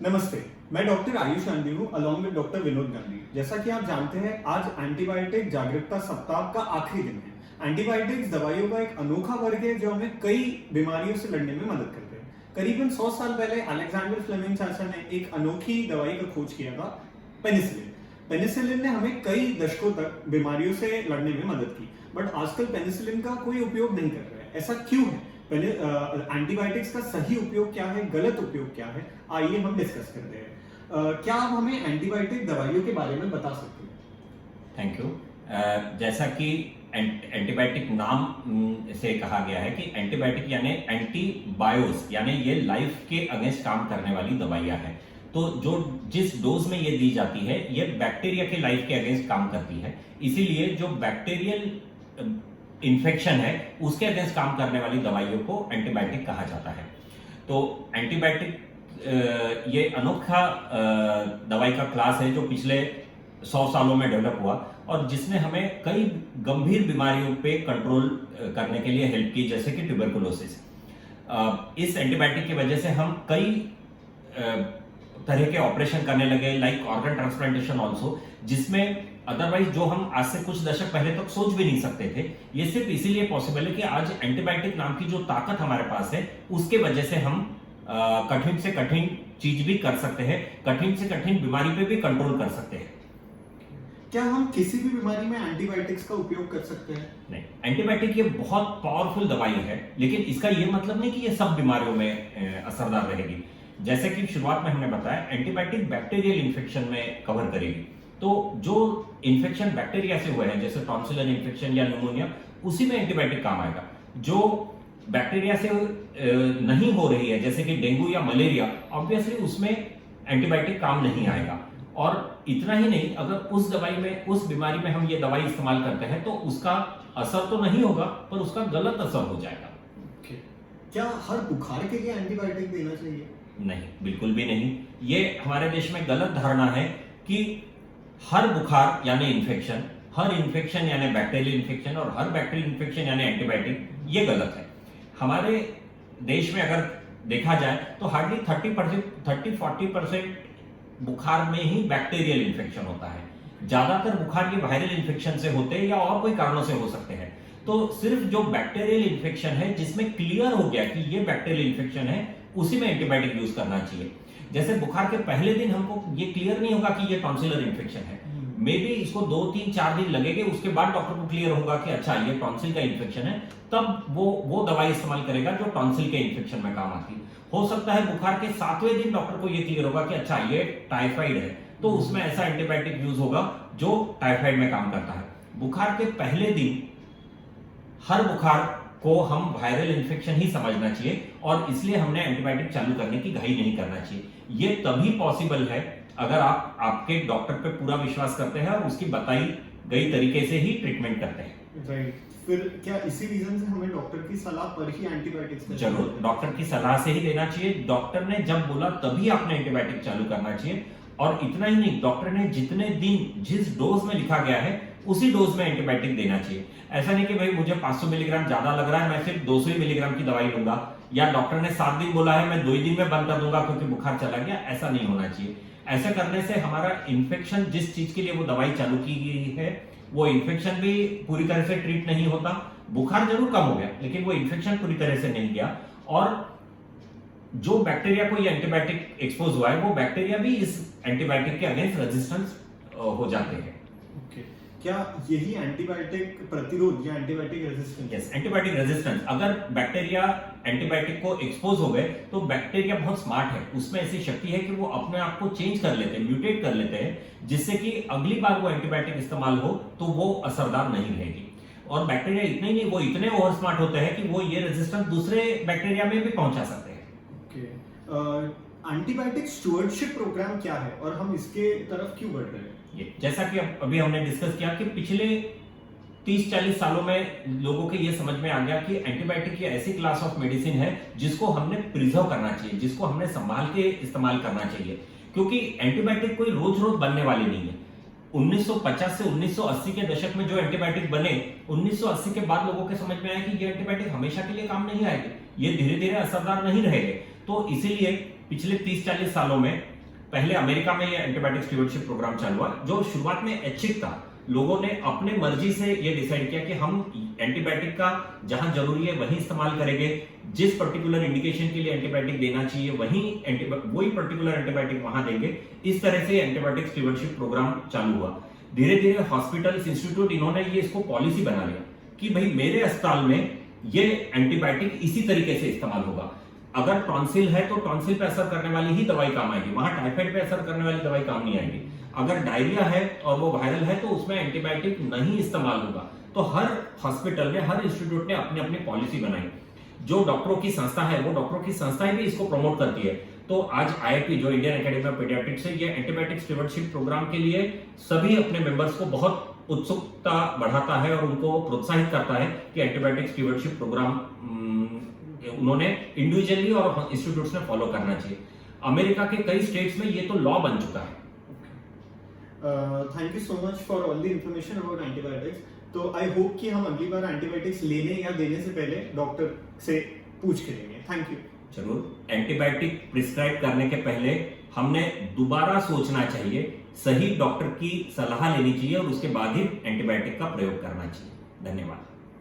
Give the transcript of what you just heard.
नमस्ते, मैं डॉक्टर आयुष गांधी हूँ along with doctor Vinod Gandhi. जैसा कि आप जानते हैं, आज एंटीबायोटिक जागरूकता सप्ताह का आखिरी दिन है। एंटीबायोटिक्स दवाइयों का एक अनोखा वर्ग है जो हमें कई बीमारियों से लड़ने में मदद करते हैं। करीबन 100 साल पहले अलेक्जेंडर फ्लेमिंग चाचा ने एक अनोखी दवाई का खोज किया था, पेनिसिलिन। पेनिसिलिन ने हमें कई दशकों तक बीमारियों से लड़ने में मदद की, बट आजकल पेनिसिलिन का कोई उपयोग नहीं कर रहा है। ऐसा क्यों है? एंटीबायोटिक्स का सही उपयोग क्या है, गलत उपयोग क्या है, आइए हम डिस्कस करते हैं। क्या आप हमें एंटीबायोटिक दवाइयों के बारे में बता सकते हैं? Thank you. जैसा कि एंटीबायोटिक नाम से कहा गया है कि एंटीबायोटिक यानी एंटीबायोस, यानी ये लाइफ के अगेंस्ट काम करने वाली दवाइयां हैं। तो जो जिस डोज में ये दी जाती है, ये बैक्टीरिया के लाइफ के अगेंस्ट काम करती है। इसीलिए जो बैक्टीरियल इन्फेक्शन है उसके अगेंस्ट काम करने वाली दवाइयों को एंटीबायोटिक कहा जाता है। तो एंटीबायोटिक ये अनोखा दवाई का क्लास है जो पिछले 100 सालों में डेवलप हुआ और जिसने हमें कई गंभीर बीमारियों पे कंट्रोल करने के लिए हेल्प की, जैसे कि ट्यूबरकुलोसिस। इस एंटीबायोटिक की वजह से हम कई तरह के ऑपरेशन करने लगे, लाइक ऑर्गन ट्रांसप्लांटेशन ऑल्सो, जिसमें अदरवाइज जो हम आज से कुछ दशक पहले तक सोच भी नहीं सकते थे। ये सिर्फ इसीलिए पॉसिबल है कि आज एंटीबायोटिक नाम की जो ताकत हमारे पास है उसके वजह से हम कठिन से कठिन चीज भी कर सकते हैं, कठिन से कठिन बीमारी पे भी कंट्रोल कर सकते हैं। क्या हम किसी भी बीमारी में एंटीबायोटिक्स का उपयोग कर सकते हैं? नहीं, एंटीबायोटिक ये बहुत पावरफुल दवाई है, लेकिन इसका ये मतलब नहीं कि ये सब बीमारियों में असरदार रहेगी। जैसे कि शुरुआत में हमने बताया, एंटीबायोटिक बैक्टीरियल इन्फेक्शन में कवर करेगी। तो जो इन्फेक्शन बैक्टीरिया से हुए हैं, जैसे टॉन्सिलर इन्फेक्शन या न्यूमोनिया, उसी में एंटीबायोटिक काम आएगा। जो बैक्टीरिया से नहीं हो रही है, जैसे कि डेंगू या मलेरिया, ऑब्वियसली उसमें एंटीबायोटिक काम नहीं आएगा। और इतना ही नहीं, अगर उस दवाई में, उस बीमारी में हम ये दवाई इस्तेमाल करते हैं तो उसका असर तो नहीं होगा, पर उसका गलत असर हो जाएगा। क्या हर बुखार के लिए एंटीबायोटिक देना चाहिए? नहीं, बिल्कुल भी नहीं। ये हमारे देश में गलत धारणा है कि हर बुखार यानी इन्फेक्शन, हर इन्फेक्शन यानी बैक्टीरियल इन्फेक्शन और हर बैक्टीरियल इन्फेक्शन यानी एंटीबायोटिक। ये गलत है। हमारे देश में अगर देखा जाए तो हार्डली 30-40% बुखार में ही बैक्टीरियल इन्फेक्शन होता है। ज्यादातर बुखार ये वायरल इन्फेक्शन से होते हैं या और कोई कारणों से हो सकते हैं। तो सिर्फ जो बैक्टीरियल इन्फेक्शन है, जिसमें क्लियर हो गया कि ये बैक्टीरियल इन्फेक्शन है, उसी में एंटीबायोटिक यूज करना चाहिए। जैसे बुखार के पहले दिन हमको ये क्लियर नहीं होगा कि ये टॉन्सिलर इन्फेक्शन है, मे बी इसको 2-3-4 दिन लगेंगे, उसके बाद डॉक्टर को क्लियर होगा कि अच्छा ये टॉन्सिल का इन्फेक्शन है, तब वो दवाई इस्तेमाल करेगा जो टॉन्सिल के इन्फेक्शन में काम आती है। हो सकता है बुखार के 7वें दिन डॉक्टर को ये क्लियर होगा कि अच्छा ये टाइफाइड है, तो उसमें ऐसा एंटीबायोटिक यूज होगा जो टाइफाइड में काम करता है। बुखार के पहले दिन हर बुखार को हम वायरल इन्फेक्शन ही समझना चाहिए और इसलिए हमने एंटीबायोटिक चालू करने की घाई नहीं करना चाहिए। ये तभी पॉसिबल है अगर आप आपके डॉक्टर पे पूरा विश्वास करते हैं और उसकी बताई गई तरीके से ही ट्रीटमेंट करते हैं। राइट। फिर क्या इसी रीजन से हमें डॉक्टर की सलाह पर ही एंटीबायोटिक्स? जरूर, डॉक्टर की सलाह से ही देना चाहिए। डॉक्टर ने जब बोला तभी आपने एंटीबायोटिक चालू करना चाहिए। और इतना ही नहीं, डॉक्टर ने जितने दिन जिस डोज में लिखा गया है उसी डोज में एंटीबायोटिक देना चाहिए। ऐसा नहीं कि भाई मुझे 500 मिलीग्राम ज्यादा लग रहा है, मैं सिर्फ 200 मिलीग्राम की दवाई लूंगा, या डॉक्टर ने 7 दिन बोला है मैं 2 ही दिन में बंद कर दूंगा क्योंकि बुखार चला गया। ऐसा नहीं होना चाहिए। ऐसा करने से हमारा इन्फेक्शन, जिस चीज के लिए वो दवाई चालू की गई है, वो इन्फेक्शन भी पूरी तरह से ट्रीट नहीं होता। बुखार जरूर कम हो गया, लेकिन वो इन्फेक्शन पूरी तरह से नहीं गया। और जो बैक्टीरिया को ये एंटीबायोटिक एक्सपोज हुआ है, वो बैक्टीरिया भी इस एंटीबायोटिक के अगेंस्ट रेजिस्टेंस हो जाते हैं। ओके। क्या यही एंटीबायोटिक प्रतिरोध या antibiotic resistance? Yes, antibiotic resistance. अगर बैक्टीरिया एंटीबायोटिक को एक्सपोज हो गए तो बैक्टीरिया बहुत स्मार्ट है, उसमें ऐसी शक्ति है कि वो अपने आप को चेंज कर लेते हैं, म्यूटेट कर लेते हैं, जिससे कि अगली बार वो एंटीबायोटिक इस्तेमाल हो तो वो असरदार नहीं रहेगी। और बैक्टीरिया इतने ही नहीं, वो इतने ओवर स्मार्ट होते हैं कि वो ये रेजिस्टेंस दूसरे बैक्टीरिया में भी पहुंचा सकते हैं। एंटीबायोटिक स्टुअर्डशिप प्रोग्राम क्या है और हम इसके तरफ क्यों बढ़ रहे हैं? ये जैसा कि अभी हमने डिस्कस किया कि पिछले 30-40 सालों में लोगों के ये समझ में आ गया कि एंटीबायोटिक ये ऐसी क्लास ऑफ मेडिसिन है जिसको हमने प्रिजर्व करना चाहिए, जिसको हमने संभाल के इस्तेमाल करना चाहिए, क्योंकि एंटीबायोटिक कोई रोज रोज बनने वाली नहीं है। 1950 से 1980 के दशक में जो एंटीबायोटिक बने, 1980 के बाद लोगों के समझ में आया कि ये एंटीबायोटिक हमेशा के लिए काम नहीं आएगी, ये धीरे धीरे असरदार नहीं रहेंगे। तो इसीलिए पिछले 30-40 सालों में पहले अमेरिका में ये एंटीबायोटिक स्टीवर्डशिप प्रोग्राम चालू हुआ, जो शुरुआत में ऐच्छिक था। लोगों ने अपने मर्जी से ये डिसाइड किया कि हम एंटीबायोटिक का जहां जरूरी है वहीं इस्तेमाल करेंगे, जिस पर्टिकुलर इंडिकेशन के लिए एंटीबायोटिक देना चाहिए वही पर्टिकुलर एंटीबायोटिक वहां देंगे। इस तरह से एंटीबायोटिक स्टीवर्डशिप प्रोग्राम चालू हुआ। धीरे धीरे हॉस्पिटल्स, इंस्टीट्यूट, इन्होंने ये इसको पॉलिसी बना लिया कि भाई मेरे अस्पताल में ये एंटीबायोटिक इसी तरीके से इस्तेमाल होगा। अगर टॉन्सिल है तो टॉन्सिल पे असर करने वाली ही दवाई काम आएगी, वहां टाइफाइड पे असर करने वाली दवाई काम नहीं आएगी। अगर डायरिया है और वो वायरल है तो उसमें एंटीबायोटिक नहीं इस्तेमाल होगा। तो हर हॉस्पिटल में, हर इंस्टीट्यूट ने अपनी अपनी पॉलिसी बनाई। जो डॉक्टरों की संस्था है, वो डॉक्टरों की संस्थाएं भी इसको प्रमोट करती है। तो आज आईएपी, जो इंडियन एकेडमी ऑफ पीडियाट्रिक्स है, ये एंटीबायोटिक स्टीवर्डशिप प्रोग्राम के लिए सभी अपने मेंबर्स को बहुत उत्सुकता बढ़ाता है और उनको प्रोत्साहित करता है कि एंटीबायोटिक स्टीवर्डशिप प्रोग्राम उन्होंने इंडिविजुअली और इंस्टीट्यूट्स ने फॉलो करना चाहिए। अमेरिका के कई स्टेट्स में ये तो लॉ बन चुका है। Thank you so much for all the information about antibiotics. तो आई होप कि हम अगली बार एंटीबायोटिक्स लेने या देने से पहले डॉक्टर से पूछ के लेंगे। Thank you. जरूर। एंटीबायोटिक प्रिस्क्राइब करने के पहले हमने दोबारा सोचना चाहिए, सही डॉक्टर की सलाह लेनी चाहिए और उसके बाद ही एंटीबायोटिक का प्रयोग करना चाहिए। धन्यवाद।